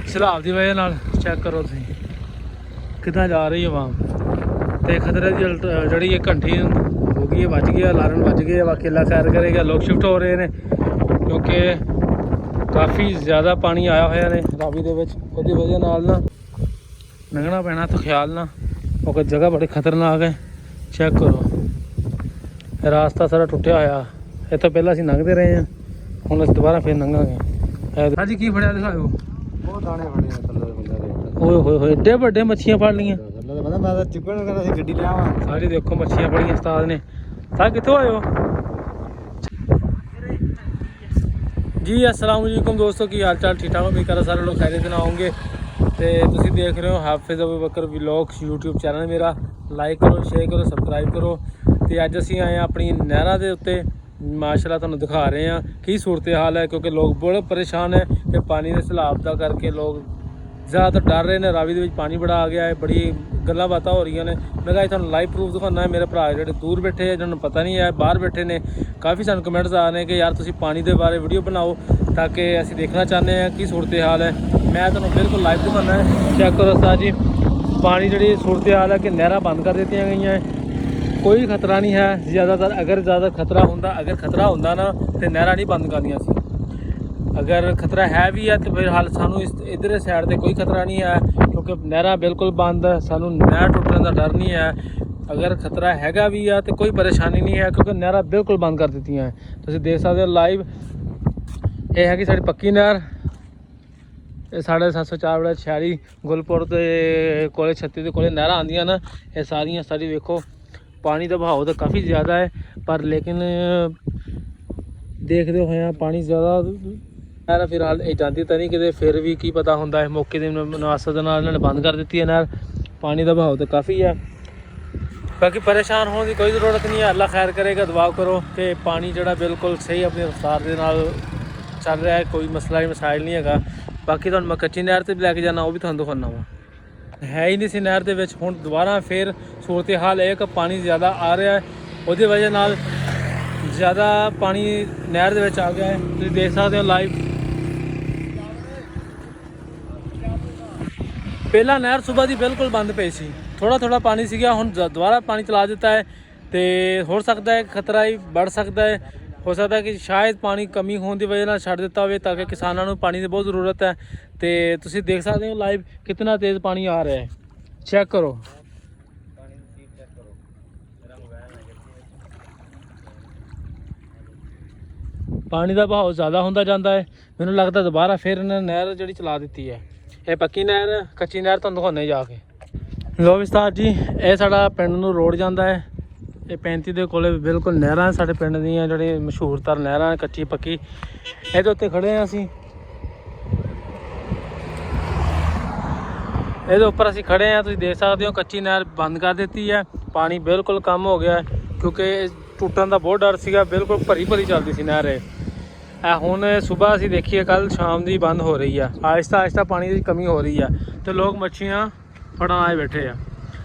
ਸੈਲਾਬ ਦੀ ਵਜ੍ਹਾ ਨਾਲ ਚੈੱਕ ਕਰੋ ਤੁਸੀਂ ਕਿੱਦਾਂ ਜਾ ਰਹੀ ਆਵਾਮ ਤੇ ਖਤਰੇ ਦੀ ਜਿਹੜੀ ਇਹ ਘੰਟੀ ਹੋ ਗਈ ਹੈ, ਵੱਜ ਗਈ, ਅਲਾਰਮ ਵੱਜ ਗਏ। ਬਾਕੀ ਅੱਲਾ ਖੈਰ ਕਰੇਗਾ। ਲੋਕ ਸ਼ਿਫਟ ਹੋ ਰਹੇ ਨੇ ਕਿਉਂਕਿ ਕਾਫੀ ਜ਼ਿਆਦਾ ਪਾਣੀ ਆਇਆ ਹੋਇਆ ਨੇ ਰਾਵੀ ਦੇ ਵਿੱਚ। ਉਹਦੀ ਵਜ੍ਹਾ ਨਾਲ ਨਾ ਲੰਘਣਾ ਪੈਣਾ ਤਾਂ ਖਿਆਲ ਨਾ, ਉਹ ਜਗ੍ਹਾ ਬੜੀ ਖਤਰਨਾਕ ਹੈ। ਚੈੱਕ ਕਰੋ ਰਾਸਤਾ ਸਾਰਾ ਟੁੱਟਿਆ ਹੋਇਆ। ਇਹ ਤੋਂ ਪਹਿਲਾਂ ਅਸੀਂ ਲੰਘਦੇ ਰਹੇ ਹਾਂ, ਹੁਣ ਅਸੀਂ ਦੁਬਾਰਾ ਫਿਰ ਲੰਘਾਂਗੇ। ਹਾਂਜੀ ਕੀ ਫੜਿਆ ਦਿਖਾਓ। ਬਹੁਤ ਦਾਣੇ ਫੜੇ ਆ ਥੱਲੇ ਬੰਦੇ ਦੇ। ਓਏ ਹੋਏ ਹੋਏ ਏਡੇ ਵੱਡੇ ਮੱਛੀਆਂ ਫੜ ਲਈਆਂ। ਪਤਾ ਮੈਂ ਤਾਂ ਚੁੱਕਣ ਕਹਿੰਦਾ ਸੀ ਗੱਡੀ ਲਿਆਵਾਂ। ਸਾਰੀ ਦੇਖੋ ਮੱਛੀਆਂ ਫੜੀਆਂ ਉਸਤਾਦ ਨੇ। ਤਾਂ ਕਿੱਥੋਂ ਆਏ ਹੋ ਜੀ? अस्सलाम वालेकुम दोस्तों, की हाल चाल? ठीक ठाक उम्मीद कर सारे लोग खैरियत नाल होंगे। तो तुसीं देख रहे हो हाफिज़ अबू बकर व्लॉग्स यूट्यूब चैनल मेरा। लाइक करो, शेयर करो, सबसक्राइब करो। तो अज असीं आए अपनी नहरां दे उत्ते माशाअल्लाह तुहानूं दिखा रहे हैं की सूरत हाल है, क्योंकि लोग बड़े परेशान है कि पानी के सैलाब का करके लोग ज़्यादातर डर रहे हैं। रावी दे विच पानी बड़ा आ गया है, बड़ी गल्लां बातां हो रही ने। मैं कहा तुहानूं लाइव प्रूफ दिखाना है। मेरे भरा जिहड़े दूर बैठे है, जिन्होंने पता नहीं है, बाहर बैठे ने। काफ़ी सानूं कमेंट्स आ रहे हैं कि यार तुसीं पानी के बारे वीडियो बनाओ ताकि असीं देखना चाहते हैं की सूरत हाल है। मैं तुहानूं बिल्कुल लाइव दिखाना है। चेक करो उस्ताद जी, पानी जिहड़ी सूरत हाल है कि नहरां बंद कर दित्तियां गईयां हैं। कोई खतरा नहीं है ज़्यादातर। अगर ज़्यादा खतरा होंदा ना तो नहरां नहीं बंद करनियां सी। अगर खतरा है भी है तो फिर हाल सानू इधर साइड से कोई खतरा नहीं है, क्योंकि नहर बिल्कुल बंद है। सानू नहर टुटने का डर नहीं है। अगर खतरा हैगा भी है तो कोई परेशानी नहीं है, क्योंकि नहर बिल्कुल बंद कर दी हैं। तुसीं देख सकते हो लाइव। ये है कि साड़ी पक्की नहर, ये 704 बड़ा शहरी गुलपुर के कोले 36 के कोले नहर आंदियां ना, ये सारियां सारी देखो। पानी का बहाव तो काफ़ी ज़्यादा है, पर लेकिन देखते हुए पानी ज़्यादा नहर फिलहाल ये जाती तो नहीं कि, फिर भी की पता होंगे मौके की मुनासबत इन्होंने बंद कर दी है नहर। पानी का बहाव तो काफ़ी है, बाकी परेशान होने की कोई ज़रूरत नहीं है। अल्लाह खैर करेगा। दुआ करो कि पानी जोड़ा बिल्कुल सही अपनी रफ्तार के नाल चल रहा है, कोई मसला मसाइल नहीं है। बाकी तो मैं कच्ची नहर से भी लैके जाना, वो भी तुहानूं दिखाना वा। है ही नहीं सी नहर के हुण दोबारा फिर सूरत हाल है कि पानी ज़्यादा आ रहा है, उसदी वजह नाल ज़्यादा पानी नहर दे विच आ गया है। तुसीं देख सकते हो लाइव। पहला नहर सुबह की बिल्कुल बंद पई सी, थोड़ा थोड़ा पानी सीगा, हुण दोबारा पानी चला दिता है। तो हो सकता है खतरा ही बढ़ सकता है। हो सकता है कि शायद पानी कमी होने की वजह नाल छड्ड दिता होवे, ताकि किसानों को पानी की बहुत ज़रूरत है। तो तुसीं देख सकते हो लाइव कितना तेज़ पानी आ रहा है। चेक करो पानी का बहाव ज़्यादा होंदा जाता है। मैनूं लगता दोबारा फिर इन्होंने नहर जिहड़ी चला दी है। ये पक्की नहर, कच्ची नहर तुहानूं दिखाने जाके। लो उस्ताद जी, ये साडा पिंड नूं रोड जाता है। ये 35 के कोले बिल्कुल नहरां साडे पिंड दीयां जिहड़ी मशहूर तर नहरां कच्ची पक्की। इहदे उत्ते खड़े हैं असीं, इहदे उपर असीं खड़े हैं। तुसीं देख सकते हो कच्ची नहर बंद कर दी है। पानी बिल्कुल कम हो गया है, क्योंकि टुटन का बहुत डर सीगा। बिल्कुल भरी भरी चलती सी नहर। हुण सुबह असीं देखिए, कल शाम की बंद हो रही है। आहिस्ता आहिस्ता पानी की कमी हो रही है, तो लोग मच्छियाँ फड़न आए बैठे हैं।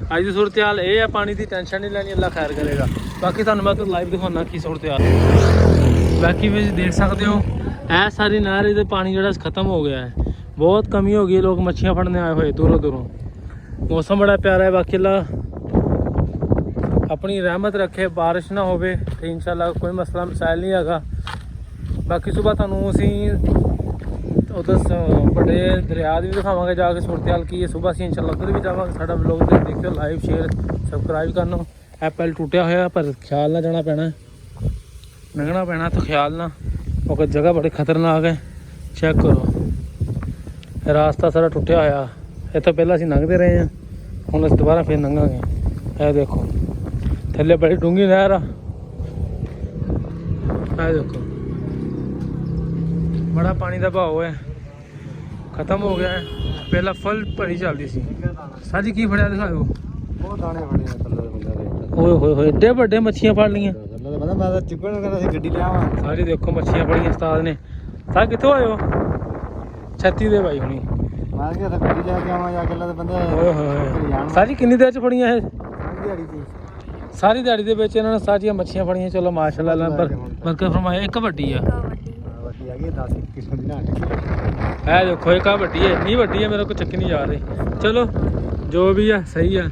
अज की सूरत हाल ये है, पानी की टेंशन नहीं लैनी, अल्लाह खैर करेगा। बाकी तुहानूं मैं तो लाइव दिखाना की सूरत हाल। बाकी भी देख सकते हो ऐ सारी नहर इहदे पानी जो खत्म हो गया है, बहुत कमी हो गई। लोग मच्छियाँ फड़ने आए हुए दूरों दूरों। मौसम बड़ा प्यारा है। बाकी अल्लाह अपनी रहमत रखे, बारिश ना हो तो इंशाल्लाह कोई मसला मसाइल नहीं है। बाकी सुबह तुहानूं असीं उधर बड़े दरिया भी दिखावांगे जाके सूरत हाल की है। सुबह असीं इंशाल्लाह उधर भी जावांगे। साडा व्लॉग देखते हो, लाइव शेयर सबसक्राइब करना। एप्पल टूटिया होया, पर ख्याल ना जाना पैना, लंघना पैना तो ख्याल ना, क्योंकि जगह बड़ी खतरनाक है। चेक करो रास्ता सारा टुटिया होया। ये तो पहला असीं लंघते रहे हैं, हुण असीं दोबारा फिर लंघांगे। ये देखो थल्ले बड़ी डूंगी नहर आ। देखो बड़ा पानी का बहाव है, खत्म हो गया है। पहला फुल भरी चलती सी। साजी की फड़िया दिखाओ। बहुत दाने फड़े आ थल्ले बंदे दे। ओए होए होए एडे बड़े मच्छियां फड़ लीਆਂ। पता मैं तो चुक्कण कहंदा सी गड्डी लिआवां। सारी देखो मच्छियां फड़ियां उस्ताद ने। सा कित्थों आए हो? 36 दे भाई हुणी। मैं क्या गड्डी लेके आवां या अगले दे बंदे। ओए होए सारी किन्नी देर च फड़ियां है? दिहाड़ी दी सारी दिहाड़ी दे विच इन्हां ने सारियां मच्छियां फड़ियां। चलो माशाअल्लाह बरकत फरमाए। एक वड्डी आ, ਆ ਗਈ 10 ਕਿਲੋ ਦੀ ਨਾਟ ਇਹ ਦੇਖੋ ਇੱਕ ਆ ਵੱਡੀ ਹੈ, ਇੰਨੀ ਵੱਡੀ ਹੈ ਮੇਰੇ ਕੋਲ ਚੱਕੀ ਨਹੀਂ ਜਾ ਰਹੀ। ਚਲੋ ਜੋ ਵੀ ਆ ਸਹੀ ਆ।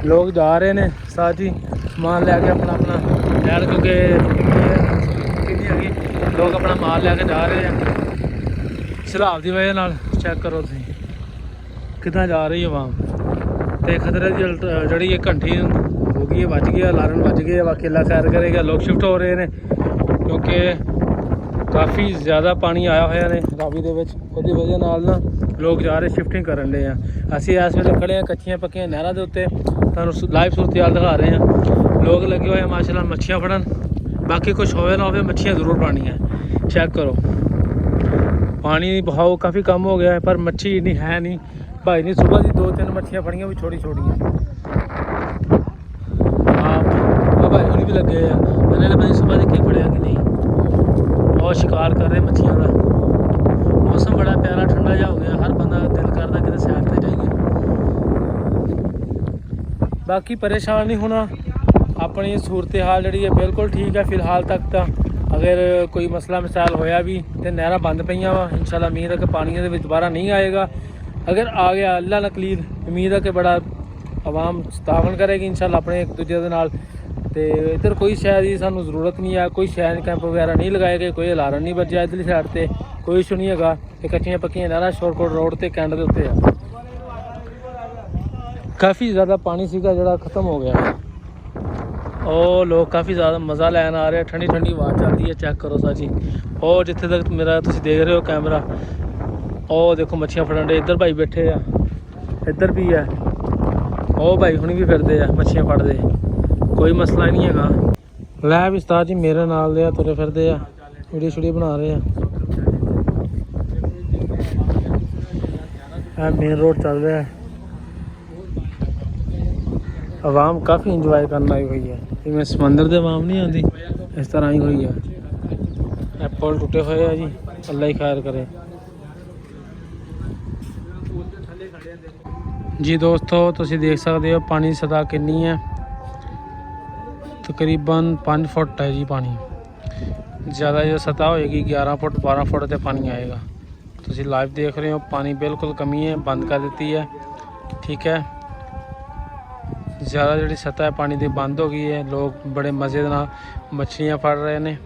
ਲੋਕ ਜਾ ਰਹੇ ਨੇ ਸਾਜੀ ਸਮਾਨ ਲੈ ਕੇ ਆਪਣਾ ਯਾਰ, ਕਿਉਂਕਿ ਕਿੰਨੀ ਹੈਗੀ ਲੋਕ ਆਪਣਾ ਮਾਲ ਲੈ ਕੇ ਜਾ ਰਹੇ ਆ ਸਲਾਬ ਦੀ ਵਜ੍ਹਾ ਨਾਲ। ਚੈੱਕ ਕਰੋ ਤੁਸੀਂ ਕਿੱਦਾਂ ਜਾ ਰਹੀ ਆਵਾਮ, ਤੇ ਖਤਰੇ ਦੀ ਜਿਹੜੀ ਇਹ ਘੰਟੀ ਹੋ ਗਈ ਹੈ, ਵੱਜ ਗਿਆ ਅਲਾਰਮ ਵੱਜ ਗਏ। ਬਾਕੀ ਅੱਲਾ ਖੈਰ ਕਰੇਗਾ। ਲੋਕ ਸ਼ਿਫਟ ਹੋ ਰਹੇ ਨੇ ਕਿਉਂਕਿ ਕਾਫੀ ਜ਼ਿਆਦਾ ਪਾਣੀ ਆਇਆ ਹੋਇਆ ਨੇ ਰਾਵੀ ਦੇ ਵਿੱਚ, ਉਹਦੀ ਵਜ੍ਹਾ ਨਾਲ ਨਾ ਲੋਕ ਜਾ ਰਹੇ ਸ਼ਿਫਟਿੰਗ ਕਰਨ ਦੇ ਆ। ਅਸੀਂ ਇਸ ਵੇਲੇ ਖੜੇ ਹਾਂ ਕੱਚੀਆਂ ਪੱਕੀਆਂ ਨਹਿਰਾਂ ਦੇ ਉੱਤੇ, ਤੁਹਾਨੂੰ ਲਾਈਵ ਸੂਰਤ-ਹਾਲ ਦਿਖਾ ਰਹੇ ਹਾਂ। ਲੋਕ ਲੱਗੇ ਹੋਏ ਆ ਮਾਸ਼ਾਅੱਲਾ ਮੱਛੀਆਂ ਫੜਨ। ਬਾਕੀ ਕੁਛ ਹੋਵੇ ਨਾ ਹੋਵੇ ਮੱਛੀਆਂ ਜ਼ਰੂਰ ਪਾਉਣੀਆਂ। ਚੈੱਕ ਕਰੋ ਪਾਣੀ ਬਹਾਓ ਕਾਫੀ ਕਮ ਹੋ ਗਿਆ ਹੈ, ਪਰ ਮੱਛੀ ਇੰਨੀ ਹੈ ਨਹੀਂ। ਭਾਈ ਨੇ ਸੁਬਾਹ ਦੀ 2-3 ਮੱਛੀਆਂ ਫੜੀਆਂ, ਵੀ ਛੋਟੀਆਂ। ਹਾਂ ਭਾਈ ਹੁਣੀ ਵੀ ਲੱਗੇ ਆ, ਇਹਨਾਂ ਨੇ ਪਤਾ ਸੁਬਾਹ ਦੇ ਕੀ ਫੜਿਆ ਕਿ ਨਹੀਂ। ਬਹੁਤ ਸ਼ਿਕਾਰ ਕਰ ਰਹੇ ਮੱਛੀਆਂ ਦਾ। ਮੌਸਮ ਬੜਾ ਪਿਆਰਾ ਠੰਡਾ ਜਿਹਾ ਹੋ ਗਿਆ, ਹਰ ਬੰਦਾ ਦਿਲ ਕਰਦਾ ਕਿਤੇ ਸੈਰ ਤੇ ਜਾਈਏ। ਬਾਕੀ ਪਰੇਸ਼ਾਨ ਨਹੀਂ ਹੋਣਾ, ਆਪਣੀ ਸੂਰਤ-ਹਾਲ ਜਿਹੜੀ ਹੈ ਬਿਲਕੁਲ ਠੀਕ ਹੈ ਫਿਲਹਾਲ ਤੱਕ ਤਾਂ। ਅਗਰ ਕੋਈ ਮਸਲਾ ਮਿਸਾਲ ਹੋਇਆ ਵੀ ਤੇ ਨਹਿਰਾਂ ਬੰਦ ਪਈਆਂ ਵਾ, ਇਨਸ਼ਾਅੱਲਾ ਉਮੀਦ ਹੈ ਕਿ ਪਾਣੀ ਦੇ ਵਿੱਚ ਦੁਬਾਰਾ ਨਹੀਂ ਆਏਗਾ। ਅਗਰ ਆ ਗਿਆ ਅੱਲਾ ਨਕਲੀਰ, ਉਮੀਦ ਹੈ ਕਿ ਬੜਾ ਆਵਾਮ ਤਾਵਨ ਕਰੇਗੀ ਇਨਸ਼ਾਅੱਲਾ ਆਪਣੇ ਇੱਕ ਦੂਜੇ ਦੇ ਨਾਲ। ਤੇ ਇੱਧਰ ਕੋਈ ਸ਼ਾਇਦ ਦੀ ਸਾਨੂੰ ਜ਼ਰੂਰਤ ਨਹੀਂ ਹੈ, ਕੋਈ ਸ਼ਾਇਦ ਕੈਂਪ ਵਗੈਰਾ ਨਹੀਂ ਲਗਾਏ ਗਏ, ਕੋਈ ਅਲਾਰਮ ਨਹੀਂ ਵੱਜਿਆ ਇੱਧਰਲੀ ਸਾਈਡ ਤੇ, ਕੋਈ ਇਸ਼ੂ ਨਹੀਂ ਹੈਗਾ। ਇਹ ਕੱਚੀਆਂ ਪੱਕੀਆਂ ਨਹਿਰਾਂ ਸ਼ੋਰਕੋਟ ਰੋਡ ਤੇ ਕੈਂਟ ਦੇ ਉੱਤੇ ਆ। ਕਾਫੀ ਜ਼ਿਆਦਾ ਪਾਣੀ ਸੀਗਾ ਜਿਹੜਾ ਖਤਮ ਹੋ ਗਿਆ। ਉਹ ਲੋਕ ਕਾਫੀ ਜ਼ਿਆਦਾ ਮਜ਼ਾ ਲੈਣ ਆ ਰਹੇ, ਠੰਡੀ ਹਵਾ ਚੱਲਦੀ ਹੈ। ਚੈੱਕ ਕਰੋ ਸਾਜੀ, ਉਹ ਜਿੱਥੇ ਤੱਕ ਮੇਰਾ ਤੁਸੀਂ ਦੇਖ ਰਹੇ ਹੋ ਕੈਮਰਾ, ਉਹ ਦੇਖੋ ਮੱਛੀਆਂ ਫੜਨ ਦੇ। ਇੱਧਰ ਭਾਈ ਬੈਠੇ ਆ, ਇੱਧਰ ਵੀ ਹੈ, ਉਹ ਭਾਈ ਹੁਣੀ ਵੀ ਫਿਰਦੇ ਆ ਮੱਛੀਆਂ ਫੜਦੇ, ਕੋਈ ਮਸਲਾ ਨਹੀਂ ਹੈਗਾ। ਲੈ ਵੀ ਉਸਤਾਦ ਜੀ ਮੇਰੇ ਨਾਲ ਦੇ ਆ, ਤੁਰੇ ਫਿਰਦੇ ਆ, ਵੀਡੀਓ ਬਣਾ ਰਹੇ ਆ। ਇਹ ਮੇਨ ਰੋਡ ਚੱਲ ਰਿਹਾ ਹੈ, ਆਵਾਮ ਕਾਫੀ ਇੰਜੋਏ ਕਰਨ ਆਈ ਹੋਈ ਹੈ, ਜਿਵੇਂ ਸਮੁੰਦਰ ਦੇ ਆਵਾਮ ਨਹੀਂ ਆਉਂਦੀ ਇਸ ਤਰ੍ਹਾਂ ਹੀ ਹੋਈ ਹੈ। ਇਹ ਪੁਲ ਟੁੱਟੇ ਹੋਏ ਆ ਜੀ, ਅੱਲਾ ਹੀ ਖੈਰ ਕਰੇ ਜੀ। ਦੋਸਤੋ ਤੁਸੀਂ ਦੇਖ ਸਕਦੇ ਹੋ ਪਾਣੀ ਦੀ ਸਤਹ ਕਿੰਨੀ ਹੈ, ਤਕਰੀਬਨ 5 ਫੁੱਟ ਹੈ ਜੀ ਪਾਣੀ। ਜ਼ਿਆਦਾ ਜੋ ਸਤਹ ਹੋਏਗੀ 11 ਫੁੱਟ 12 ਫੁੱਟ ਤੇ ਪਾਣੀ ਆਏਗਾ। ਤੁਸੀਂ ਲਾਈਵ ਦੇਖ ਰਹੇ ਹੋ, ਪਾਣੀ ਬਿਲਕੁਲ ਕਮੀ ਹੈ, ਬੰਦ ਕਰ ਦਿੱਤੀ ਹੈ। ਠੀਕ ਹੈ, ਜ਼ਿਆਦਾ ਜਿਹੜੀ ਸਤਹ ਹੈ ਪਾਣੀ ਦੀ ਬੰਦ ਹੋ ਗਈ ਹੈ। ਲੋਕ ਬੜੇ ਮਜ਼ੇ ਦੇ ਨਾਲ ਮੱਛੀਆਂ ਫੜ ਰਹੇ ਨੇ।